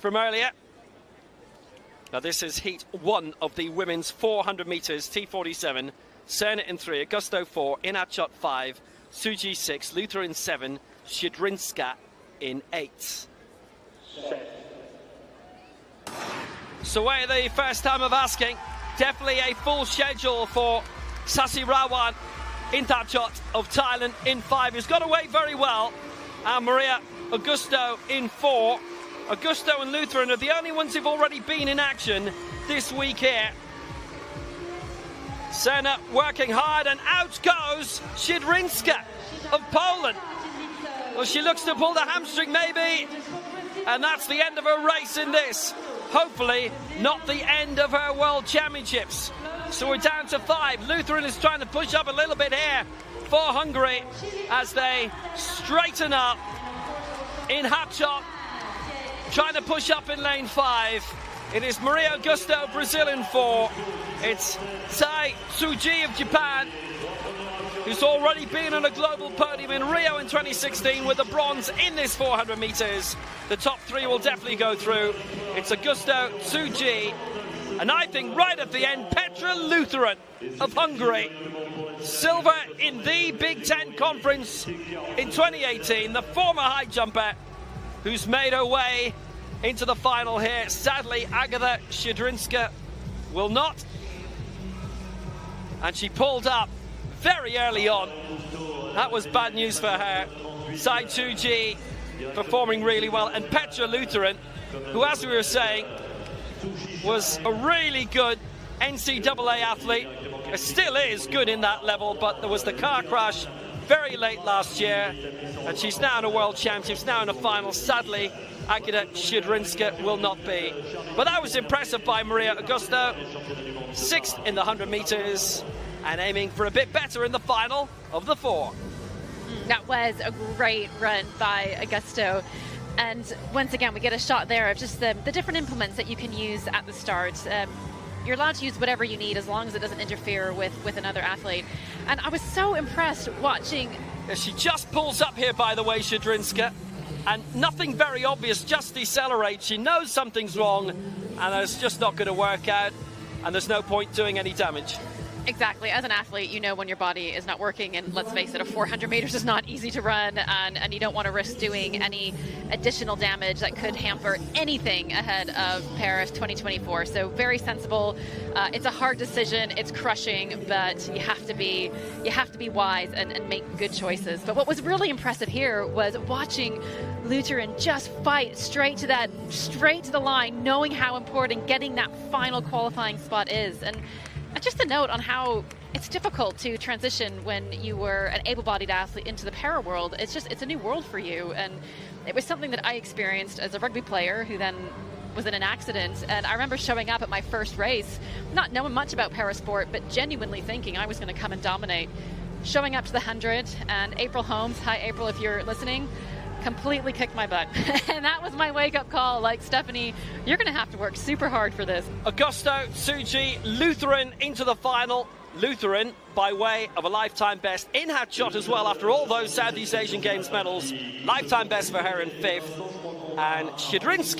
from earlier. Now this is heat 1 of the women's 400 metres, T47. Serna in 3, Augusto 4, Inachot 5, Suji 6, Luther in 7, Shidrinska in 8. So wait, the first time of asking, definitely a full schedule for Sasirawan Inachot of Thailand in 5. He's got away very well. And Maria Augusto in 4. Augusto and Lutheran are the only ones who've already been in action this week here. Serna working hard, and out goes Shidrinska of Poland. Well, she looks to pull the hamstring maybe, and that's the end of her race in this. Hopefully not the end of her World Championships. So we're down to 5. Lutheran is trying to push up a little bit here for Hungary as they straighten up. In Hatchot, trying to push up in lane 5. It is Maria Augusto, Brazil in 4. It's Tai Tsuji of Japan, who's already been on a global podium in Rio in 2016 with the bronze in this 400 metres. The top 3 will definitely go through. It's Augusto, Tsuji, and I think right at the end, Petra Lutheran of Hungary. Silver in the Big Ten Conference in 2018, the former high jumper who's made her way into the final here. Sadly, Agatha Shidrinska will not. And she pulled up very early on. That was bad news for her. Sai Tsuji performing really well. And Petra Lutheran, who, as we were saying, was a really good NCAA athlete. It still is good in that level, but there was the car crash very late last year. And she's now in a world championship, now in a final. Sadly, Agatha Shidrinska will not be. But that was impressive by Maria Augusto. 6th in the 100 metres and aiming for a bit better in the final of the 4. That was a great run by Augusto. And once again, we get a shot there of just the different implements that you can use at the start. You're allowed to use whatever you need as long as it doesn't interfere with another athlete. And I was so impressed watching. Yeah, she just pulls up here, by the way, Shidrinska. And nothing very obvious, just decelerate. She knows something's wrong, and it's just not going to work out. And there's no point doing any damage. Exactly. As an athlete, you know when your body is not working, and let's face it, a 400 meters is not easy to run, and you don't want to risk doing any additional damage that could hamper anything ahead of Paris 2024. So very sensible. It's a hard decision. It's crushing, but you have to be wise and make good choices. But what was really impressive here was watching Lutheran just fight straight to the line, knowing how important getting that final qualifying spot is. And just a note on how it's difficult to transition when you were an able-bodied athlete into the para world. It's a new world for you, and it was something that I experienced as a rugby player who then was in an accident. And I remember showing up at my first race, not knowing much about para sport, but genuinely thinking I was going to come and dominate. Showing up to the 100, and April Holmes, hi April if you're listening, completely kicked my butt. And that was my wake-up call, like, Stephanie, you're going to have to work super hard for this. Augusto, Tsuji, Lutheran into the final. Lutheran by way of a lifetime best in Hatchot as well after all those Southeast Asian Games medals. Lifetime best for her in 5th. And Shidrinska